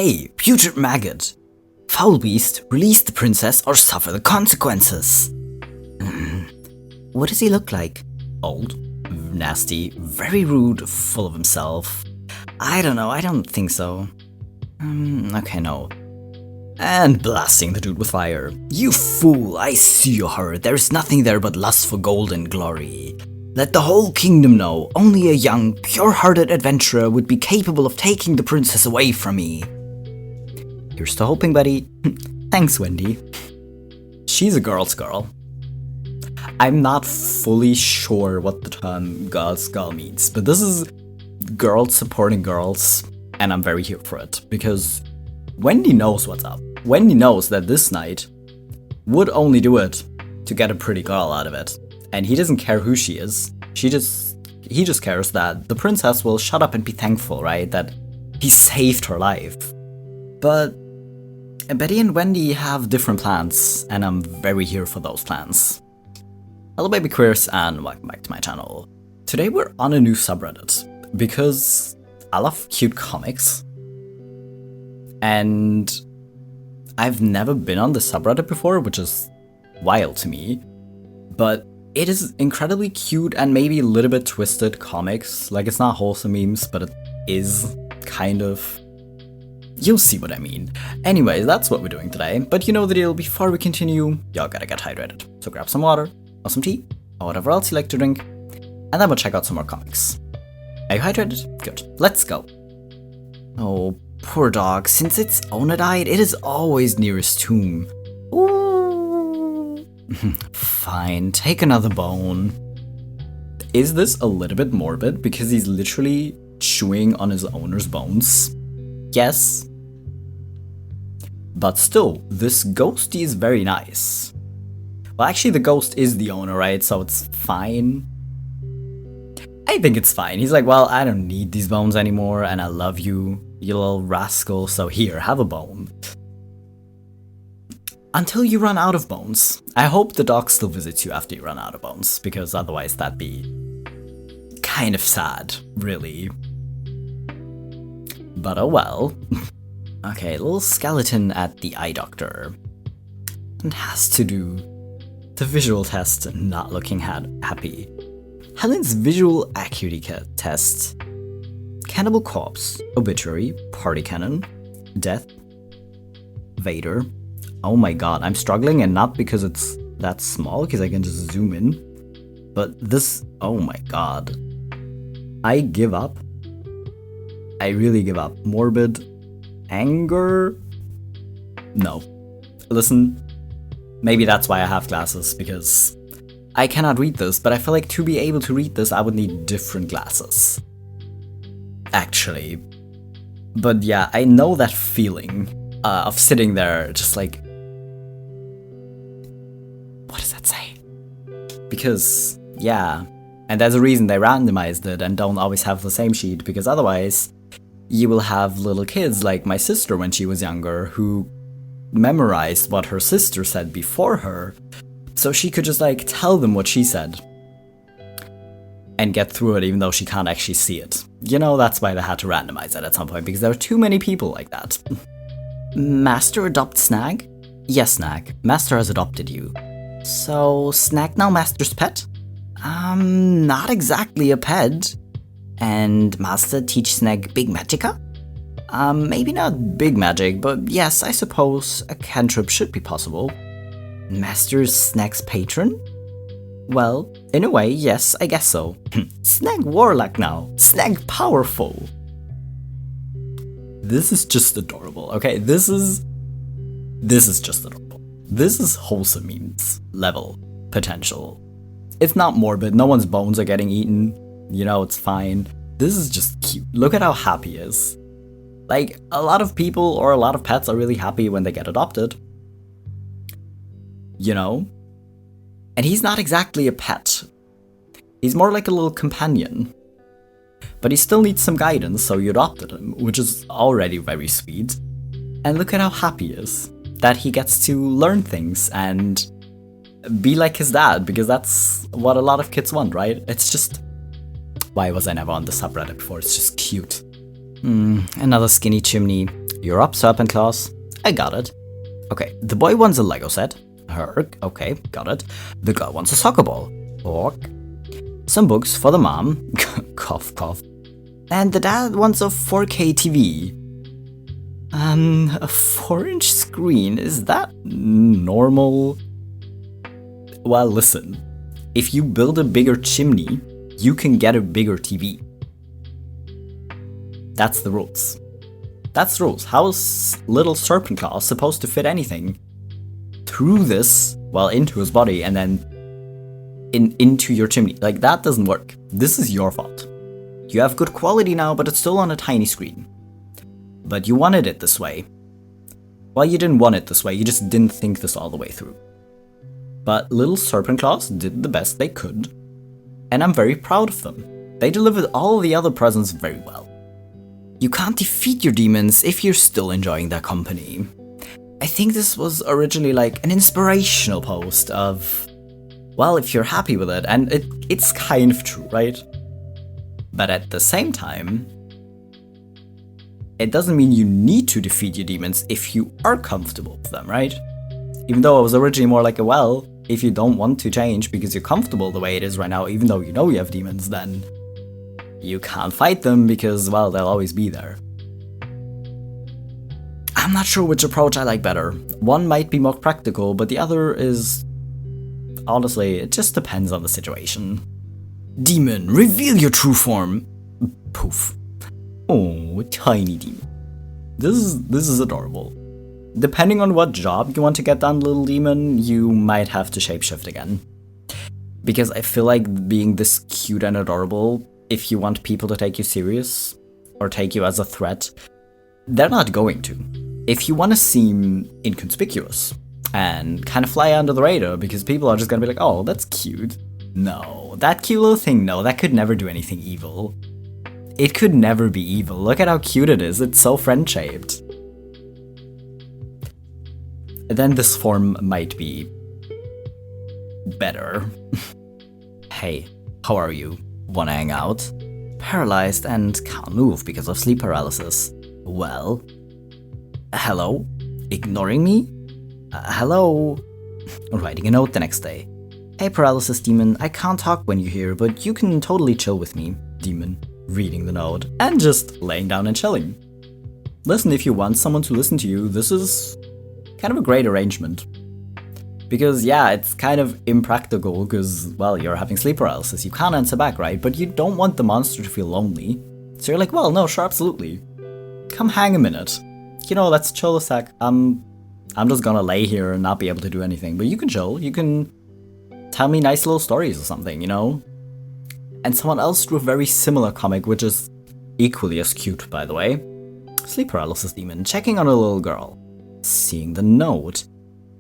Hey, putrid maggot! Foul beast, release the princess or suffer the consequences! What does he look like? Old, nasty, very rude, full of himself. I don't know, I don't think so. Okay, no. And blasting the dude with fire. You fool, I see your heart. There's nothing there but lust for gold and glory. Let the whole kingdom know, only a young, pure-hearted adventurer would be capable of taking the princess away from me. Here's to hoping, buddy. Thanks, Wendy. She's a girl's girl. I'm not fully sure what the term girl's girl means, but this is girls supporting girls, and I'm very here for it, because Wendy knows what's up. Wendy knows that this knight would only do it to get a pretty girl out of it. And he doesn't care who she is. He just cares that the princess will shut up and be thankful, right? That he saved her life. But Betty and Wendy have different plans, and I'm very here for those plans. Hello BabyQueers and welcome back to my channel. Today we're on a new subreddit, because I love cute comics. And I've never been on this subreddit before, which is wild to me. But it is incredibly cute and maybe a little bit twisted comics. Like, it's not wholesome memes, but it is kind of. You'll see what I mean. Anyways, that's what we're doing today. But you know the deal, before we continue, y'all gotta get hydrated. So grab some water, or some tea, or whatever else you like to drink, and then we'll check out some more comics. Are you hydrated? Good. Let's go. Oh, poor dog. Since its owner died, it is always near his tomb. Ooh. Fine, take another bone. Is this a little bit morbid because he's literally chewing on his owner's bones? Yes. But still, this ghosty is very nice. Well, actually, the ghost is the owner, right? So it's fine. I think it's fine. He's like, well, I don't need these bones anymore, and I love you, you little rascal, so here, have a bone. Until you run out of bones. I hope the dog still visits you after you run out of bones, because otherwise that'd be kind of sad, really. But oh well. Okay, little skeleton at the eye doctor. And has to do the visual test, not looking happy. Helen's visual acuity test. Cannibal corpse, obituary, party cannon, death, Vader. Oh my god, I'm struggling, and not because it's that small, because I can just zoom in. But this, oh my god. I give up. I really give up. Morbid anger? No. Listen, maybe that's why I have glasses, because I cannot read this, but I feel like to be able to read this, I would need different glasses. Actually. But yeah, I know that feeling of sitting there just like... What does that say? Because, yeah. And there's a reason they randomized it and don't always have the same sheet, because otherwise you will have little kids like my sister when she was younger who memorized what her sister said before her, so she could just like tell them what she said and get through it even though she can't actually see it. You know, that's why they had to randomize it at some point, because there are too many people like that. Master adopt Snag? Yes, Snag. Master has adopted you. So, Snag now Master's pet? Not exactly a pet. And Master teach Snag big magicka? Maybe not big magic, but yes, I suppose a cantrip should be possible. Master's Snag's patron? Well, in a way, yes, I guess so. Snag warlock now. Snag powerful. This is just adorable, okay? This is just adorable. This is wholesome memes level potential. It's not morbid, no one's bones are getting eaten. You know, it's fine. This is just cute. Look at how happy he is. Like, a lot of people or a lot of pets are really happy when they get adopted. You know? And he's not exactly a pet. He's more like a little companion. But he still needs some guidance, so you adopted him, which is already very sweet. And look at how happy he is. That he gets to learn things and be like his dad, because that's what a lot of kids want, right? It's just... Why was I never on the subreddit before? It's just cute. Another skinny chimney. You're up, Serpent Claus. I got it. Okay, the boy wants a Lego set. Okay, got it. The girl wants a soccer ball. Ok. Some books for the mom. Cough, cough. And the dad wants a 4K TV. A 4-inch screen, is that normal? Well, listen. If you build a bigger chimney, you can get a bigger TV. That's the rules. That's the rules. How's little Serpent Claus supposed to fit anything through this, well, into his body and then into your chimney? Like, that doesn't work. This is your fault. You have good quality now, but it's still on a tiny screen. But you wanted it this way. Well, you didn't want it this way, you just didn't think this all the way through. But little Serpent Claus did the best they could, and I'm very proud of them. They delivered all the other presents very well. You can't defeat your demons if you're still enjoying their company. I think this was originally like an inspirational post of, well, if you're happy with it, and it's kind of true, right? But at the same time, it doesn't mean you need to defeat your demons if you are comfortable with them, right? Even though I was originally more like, well, if you don't want to change because you're comfortable the way it is right now, even though you know you have demons, then you can't fight them because, well, they'll always be there. I'm not sure which approach I like better. One might be more practical, but the other is... honestly, it just depends on the situation. Demon, reveal your true form! Poof. Oh, tiny demon. This is adorable. Depending on what job you want to get done, little demon, you might have to shapeshift again. Because I feel like being this cute and adorable, if you want people to take you serious, or take you as a threat, they're not going to. If you want to seem inconspicuous, and kind of fly under the radar, because people are just gonna be like, oh, that's cute. No, that cute little thing, no, that could never do anything evil. It could never be evil. Look at how cute it is, it's so friend-shaped. Then this form might be better. Hey, how are you? Wanna hang out? Paralyzed and can't move because of sleep paralysis. Well, hello? Ignoring me? Hello? Writing a note the next day. Hey paralysis demon, I can't talk when you're here, but you can totally chill with me. Demon, reading the note, and just laying down and chilling. Listen, if you want someone to listen to you, this is kind of a great arrangement. Because yeah, it's kind of impractical because, well, you're having sleep paralysis, you can't answer back, right? But you don't want the monster to feel lonely. So you're like, well, no, sure, absolutely. Come hang a minute. You know, let's chill a sec. I'm just gonna lay here and not be able to do anything. But you can chill, you can tell me nice little stories or something, you know? And someone else drew a very similar comic, which is equally as cute, by the way. Sleep paralysis demon, checking on a little girl. Seeing the note.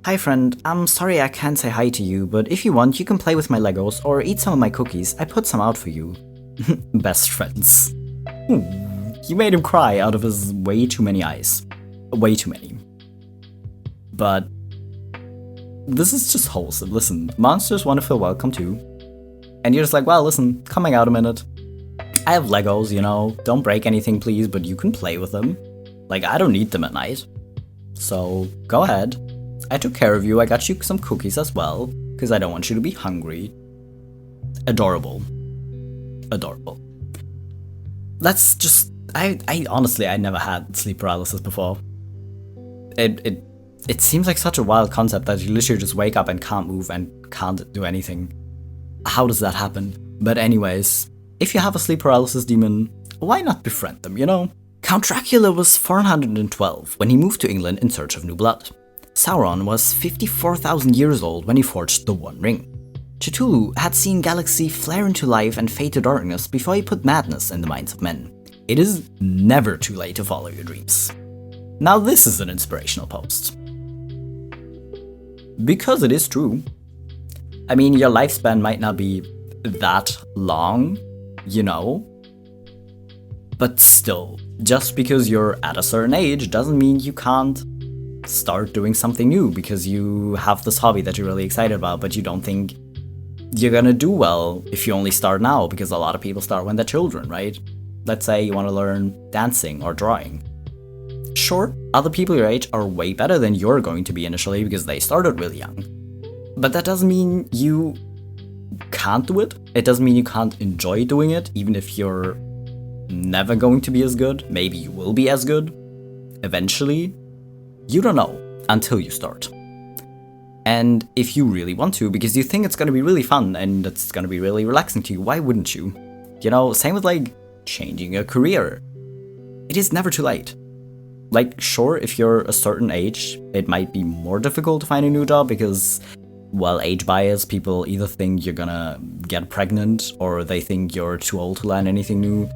Hi friend, I'm sorry I can't say hi to you, but if you want, you can play with my Legos or eat some of my cookies. I put some out for you. Best friends. You made him cry out of his way too many eyes. Way too many. But this is just wholesome. Listen, monsters want to feel welcome too. And you're just like, well, listen, coming out a minute. I have Legos, you know, don't break anything please, but you can play with them. Like, I don't need them at night. So, go ahead. I took care of you, I got you some cookies as well, because I don't want you to be hungry. Adorable. Adorable. That's just... I honestly, I never had sleep paralysis before. It seems like such a wild concept that you literally just wake up and can't move and can't do anything. How does that happen? But anyways, if you have a sleep paralysis demon, why not befriend them, you know? Count Dracula was 412 when he moved to England in search of new blood. Sauron was 54,000 years old when he forged the One Ring. Cthulhu had seen galaxy flare into life and fade to darkness before he put madness in the minds of men. It is never too late to follow your dreams. Now this is an inspirational post. Because it is true. I mean, your lifespan might not be that long, you know? But still, just because you're at a certain age doesn't mean you can't start doing something new because you have this hobby that you're really excited about, but you don't think you're gonna do well if you only start now, because a lot of people start when they're children, right? Let's say you want to learn dancing or drawing. Sure, other people your age are way better than you're going to be initially because they started really young. But that doesn't mean you can't do it. It doesn't mean you can't enjoy doing it, even if you're never going to be as good. Maybe you will be as good eventually. You don't know until you start. And if you really want to, because you think it's going to be really fun and it's going to be really relaxing to you, why wouldn't you? You know, same with like changing a career. It is never too late. Like, sure, if you're a certain age, it might be more difficult to find a new job because, well, age bias, people either think you're gonna get pregnant or they think you're too old to learn anything new.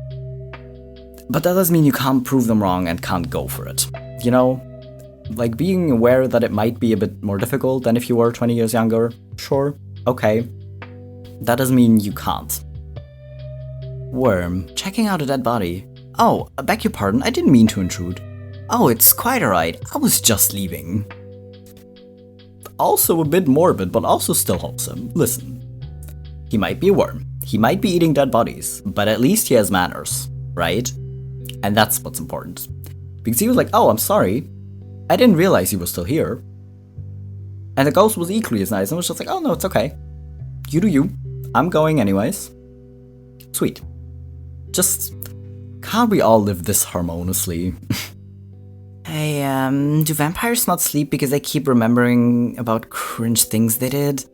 But that doesn't mean you can't prove them wrong and can't go for it. You know? Like, being aware that it might be a bit more difficult than if you were 20 years younger, sure, okay. That doesn't mean you can't. Worm, checking out a dead body. Oh, I beg your pardon, I didn't mean to intrude. Oh, it's quite alright, I was just leaving. Also a bit morbid, but also still wholesome. Listen, he might be a worm, he might be eating dead bodies, but at least he has manners, right? And that's what's important. Because he was like, oh, I'm sorry, I didn't realize you were still here. And the ghost was equally as nice and was just like, oh no, it's okay. You do you, I'm going anyways. Sweet. Just, can't we all live this harmoniously? Hey, do vampires not sleep because they keep remembering about cringe things they did?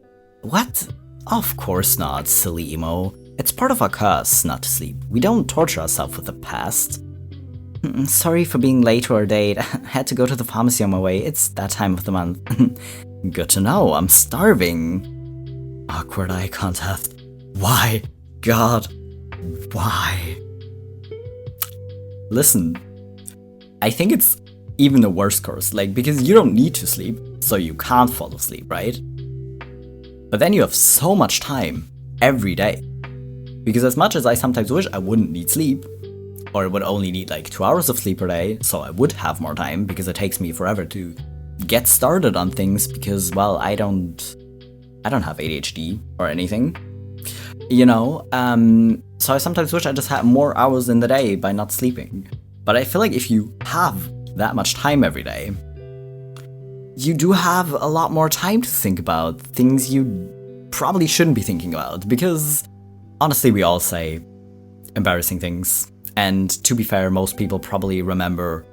What? Of course not, silly emo. It's part of our curse not to sleep. We don't torture ourselves with the past. Sorry for being late to our date. I had to go to the pharmacy on my way. It's that time of the month. Good to know, I'm starving. Awkward eye contact. Why? God. Why? Listen, I think it's even the worst curse, like, because you don't need to sleep, so you can't fall asleep, right? But then you have so much time every day. Because as much as I sometimes wish I wouldn't need sleep, or I would only need like 2 hours of sleep per day, so I would have more time, because it takes me forever to get started on things, because, well, I don't have ADHD or anything, you know? So I sometimes wish I just had more hours in the day by not sleeping. But I feel like if you have that much time every day, you do have a lot more time to think about things you probably shouldn't be thinking about, because honestly we all say embarrassing things, and to be fair, most people probably remember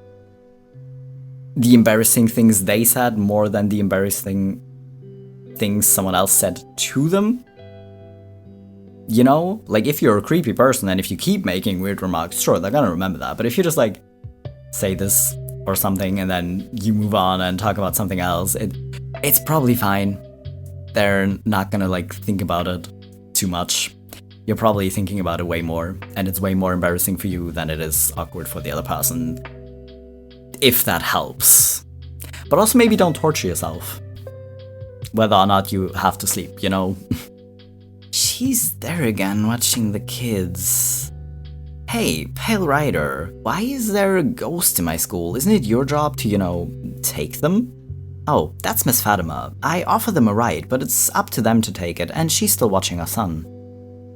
the embarrassing things they said more than the embarrassing things someone else said to them. You know, like if you're a creepy person and if you keep making weird remarks, sure, they're gonna remember that, but if you just like say this or something and then you move on and talk about something else, it's probably fine. They're not gonna like think about it too much. You're probably thinking about it way more, and it's way more embarrassing for you than it is awkward for the other person, if that helps. But also maybe don't torture yourself, whether or not you have to sleep, you know? She's there again, watching the kids. Hey, Pale Rider, why is there a ghost in my school? Isn't it your job to, you know, take them? Oh, that's Miss Fatima. I offer them a ride, but it's up to them to take it, and she's still watching our son.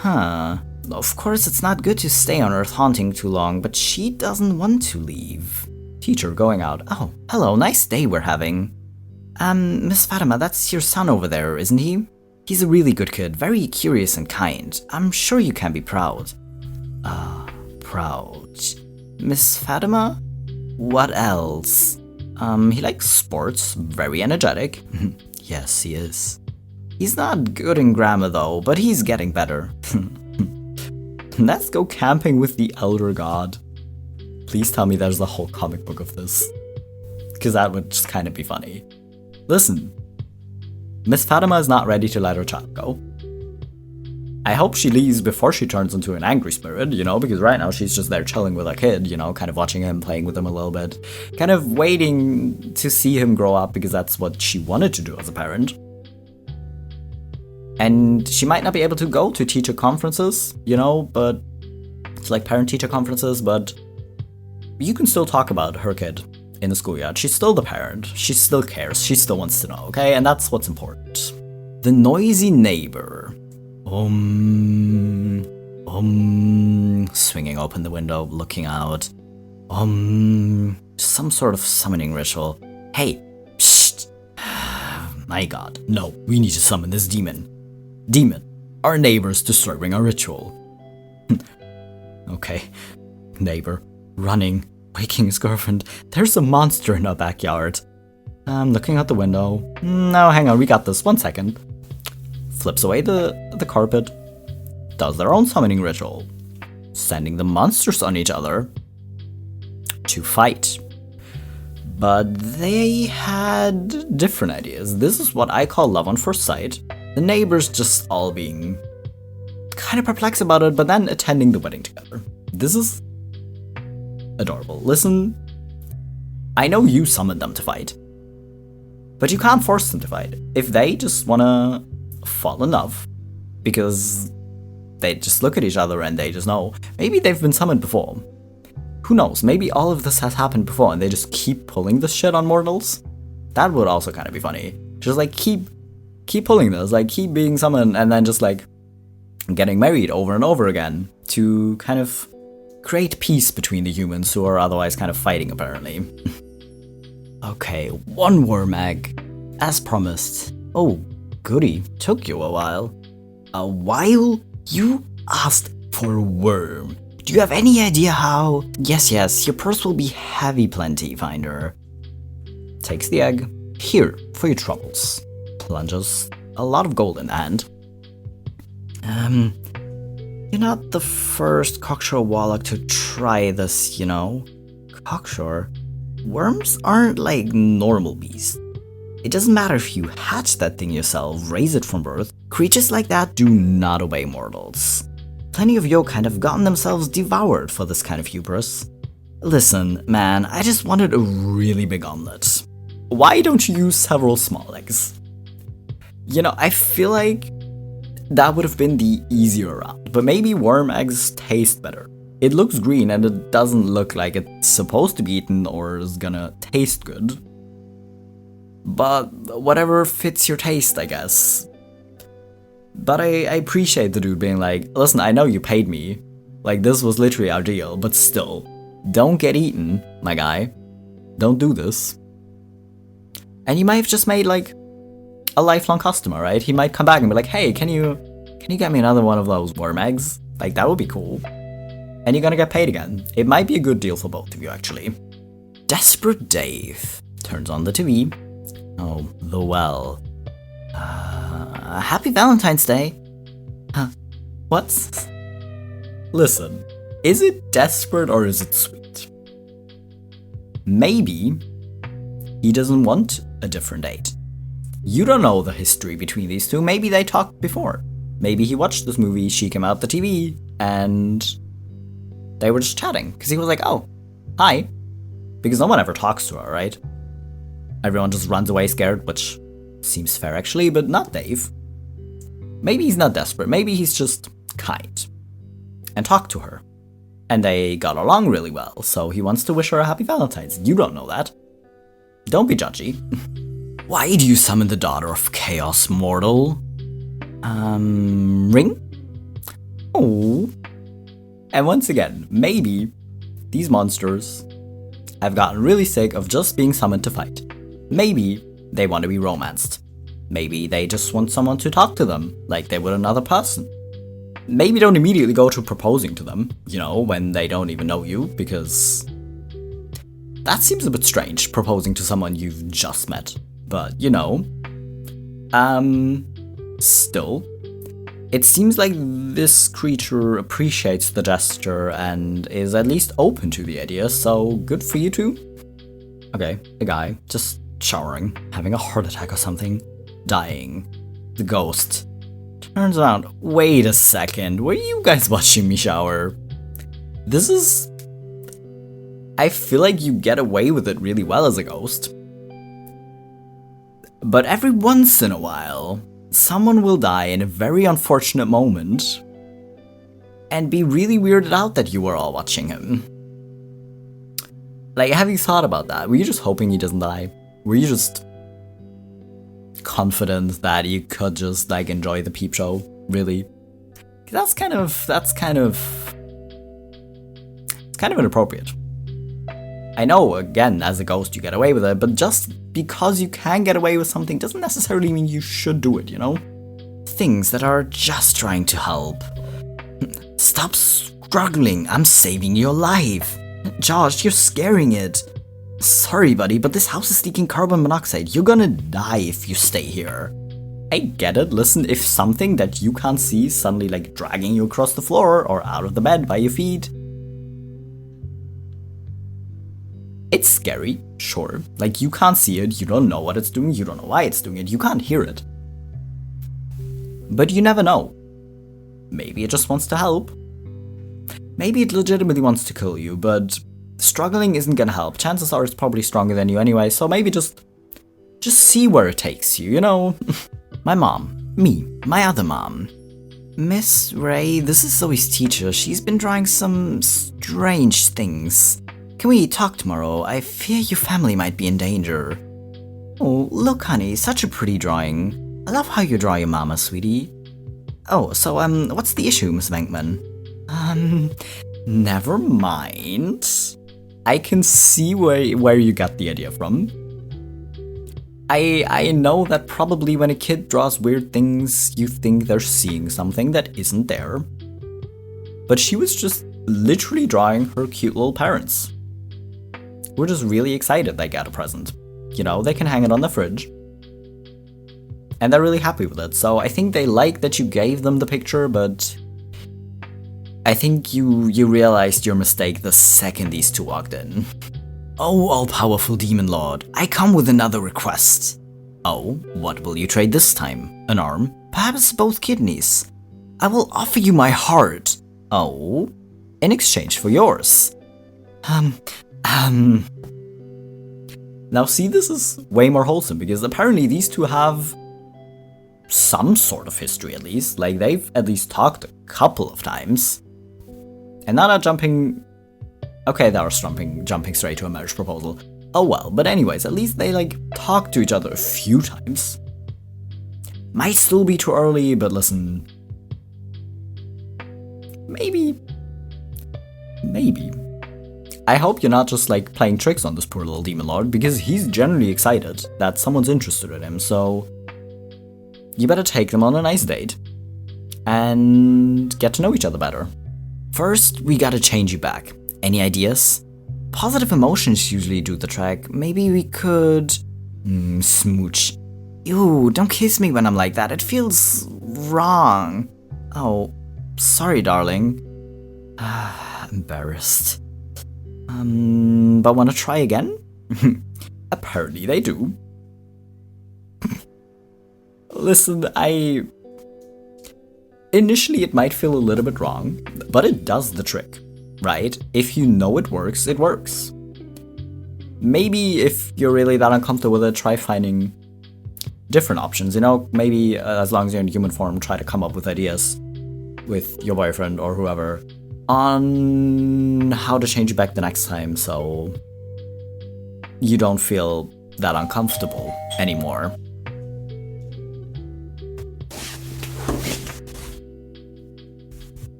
Huh. Of course, it's not good to stay on Earth haunting too long, but she doesn't want to leave. Teacher going out. Oh, hello, nice day we're having. Miss Fatima, that's your son over there, isn't he? He's a really good kid, very curious and kind. I'm sure you can be proud. Proud. Miss Fatima? What else? He likes sports, very energetic. Yes, he is. He's not good in grammar though, but he's getting better. Let's go camping with the Elder God. Please tell me there's a whole comic book of this, because that would just kind of be funny. Listen, Miss Fatima is not ready to let her child go. I hope she leaves before she turns into an angry spirit, you know, because right now she's just there chilling with her kid, you know, kind of watching him, playing with him a little bit, kind of waiting to see him grow up because that's what she wanted to do as a parent. And she might not be able to go to teacher conferences, you know, but it's like parent-teacher conferences, but you can still talk about her kid in the schoolyard. She's still the parent. She still cares. She still wants to know, okay? And that's what's important. The noisy neighbor. Swinging open the window, looking out. Some sort of summoning ritual. Hey, psst. My god, no, we need to summon this demon. Demon, our neighbor's disturbing our ritual. Okay, neighbor, running, waking his girlfriend. There's a monster in our backyard. I'm looking out the window. No, hang on, we got this, 1 second. Flips away the carpet. Does their own summoning ritual. Sending the monsters on each other to fight. But they had different ideas. This is what I call love on first sight. The neighbors just all being kind of perplexed about it, but then attending the wedding together. This is adorable. Listen, I know you summoned them to fight, but you can't force them to fight. If they just wanna fall in love, because they just look at each other and they just know, maybe they've been summoned before. Who knows, maybe all of this has happened before and they just keep pulling this shit on mortals? That would also kind of be funny. Just like keep pulling this, like keep being summoned and then just like getting married over and over again to kind of create peace between the humans who are otherwise kind of fighting apparently. Okay, one worm egg, as promised. Oh, goody, took you a while. A while? You asked for a worm. Do you have any idea how? Yes, your purse will be heavy plenty, finder. Takes the egg. Here, for your troubles. Plunges a lot of gold in the hand. You're not the first cocksure warlock to try this, you know. Cocksure? Worms aren't like normal beasts. It doesn't matter if you hatch that thing yourself, raise it from birth. Creatures like that do not obey mortals. Plenty of your kind have gotten themselves devoured for this kind of hubris. Listen, man, I just wanted a really big omelet. Why don't you use several small eggs? You know, I feel like that would have been the easier route, but maybe worm eggs taste better. It looks green and it doesn't look like it's supposed to be eaten or is gonna taste good. But whatever fits your taste, I guess. But I appreciate the dude being like, listen, I know you paid me. Like, this was literally our deal, but still, don't get eaten, my guy. Don't do this. And you might have just made, like, a lifelong customer, right? He might come back and be like, hey, can you get me another one of those worm eggs? Like, that would be cool. And you're gonna get paid again. It might be a good deal for both of you, actually. Desperate Dave turns on the TV. Oh, the well. Happy Valentine's Day. Huh? What? Listen, is it desperate or is it sweet? Maybe he doesn't want a different date. You don't know the history between these two. Maybe they talked before. Maybe he watched this movie, she came out the TV, and they were just chatting. Because he was like, oh, hi. Because no one ever talks to her, right? Everyone just runs away scared, which seems fair actually, but not Dave. Maybe he's not desperate, maybe he's just kind. And talked to her. And they got along really well, so he wants to wish her a happy Valentine's. You don't know that. Don't be judgy. Why do you summon the daughter of chaos, mortal? Ring? Oh. And once again, maybe these monsters have gotten really sick of just being summoned to fight. Maybe they want to be romanced. Maybe they just want someone to talk to them, like they would another person. Maybe don't immediately go to proposing to them, you know, when they don't even know you, because that seems a bit strange, proposing to someone you've just met. But, you know, still, it seems like this creature appreciates the gesture and is at least open to the idea, so good for you two. Okay, a guy, just showering, having a heart attack or something, dying. The ghost turns around. Wait a second, were you guys watching me shower? This is... I feel like you get away with it really well as a ghost. But every once in a while, someone will die in a very unfortunate moment and be really weirded out that you were all watching him. Like, have you thought about that? Were you just hoping he doesn't die? Were you just confident that you could just, like, enjoy the peep show? Really? It's kind of inappropriate. I know, again, as a ghost you get away with it, but just because you can get away with something doesn't necessarily mean you should do it, you know? Things that are just trying to help. Stop struggling, I'm saving your life. Josh, you're scaring it. Sorry, buddy, but this house is leaking carbon monoxide. You're gonna die if you stay here. I get it, listen, if something that you can't see is suddenly like dragging you across the floor or out of the bed by your feet, it's scary, sure. Like, you can't see it, you don't know what it's doing, you don't know why it's doing it, you can't hear it. But you never know. Maybe it just wants to help. Maybe it legitimately wants to kill you, but struggling isn't gonna help. Chances are it's probably stronger than you anyway, so maybe just see where it takes you, you know? My mom. Me. My other mom. Miss Ray, this is Zoe's teacher. She's been drawing some strange things. Can we talk tomorrow? I fear your family might be in danger. Oh, look, honey, such a pretty drawing. I love how you draw your mama, sweetie. Oh, so, what's the issue, Miss Venkman? Never mind. I can see where you got the idea from. I know that probably when a kid draws weird things, you think they're seeing something that isn't there. But she was just literally drawing her cute little parents. We're just really excited they got a present. You know, they can hang it on the fridge. And they're really happy with it, so I think they like that you gave them the picture, but I think you realized your mistake the second these two walked in. Oh, all-powerful demon lord, I come with another request. Oh, what will you trade this time? An arm? Perhaps both kidneys? I will offer you my heart. Oh, in exchange for yours. Now see, this is way more wholesome, because apparently these two have some sort of history at least. Like, they've at least talked a couple of times. And now they're jumping... Okay, they are jumping straight to a marriage proposal. Oh well, but anyways, at least they, like, talked to each other a few times. Might still be too early, but listen... Maybe. I hope you're not just, like, playing tricks on this poor little demon lord, because he's generally excited that someone's interested in him, so... You better take them on a nice date. And get to know each other better. First, we gotta change you back. Any ideas? Positive emotions usually do the trick. Maybe we could... smooch. Ew, don't kiss me when I'm like that. It feels... wrong. Oh, sorry, darling. Embarrassed. But wanna try again? Apparently they do. Listen, initially it might feel a little bit wrong, but it does the trick, right? If you know it works, it works. Maybe if you're really that uncomfortable with it, try finding different options, you know? Maybe as long as you're in human form, try to come up with ideas with your boyfriend or whoever on how to change you back the next time so you don't feel that uncomfortable anymore.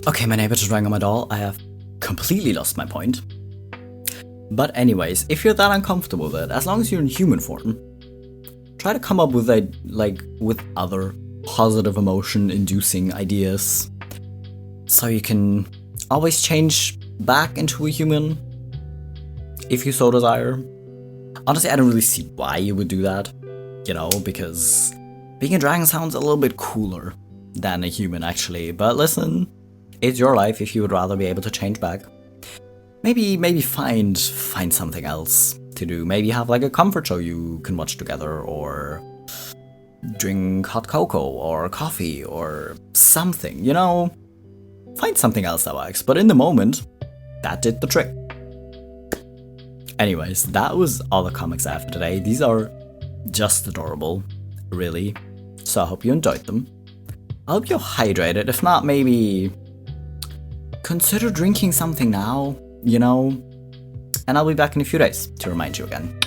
Okay, my neighbor's drawing on my doll. I have completely lost my point. But anyways, if you're that uncomfortable with it, as long as you're in human form, try to come up with with other positive emotion-inducing ideas, so you can always change back into a human, if you so desire. Honestly, I don't really see why you would do that, you know, because being a dragon sounds a little bit cooler than a human, actually. But listen, it's your life if you would rather be able to change back. Maybe find something else to do. Maybe have like a comfort show you can watch together, or drink hot cocoa or coffee or something, you know? Find something else that works, but in the moment, that did the trick. Anyways, that was all the comics I have for today. These are just adorable, really. So I hope you enjoyed them. I hope you're hydrated. If not, maybe consider drinking something now, you know? And I'll be back in a few days to remind you again.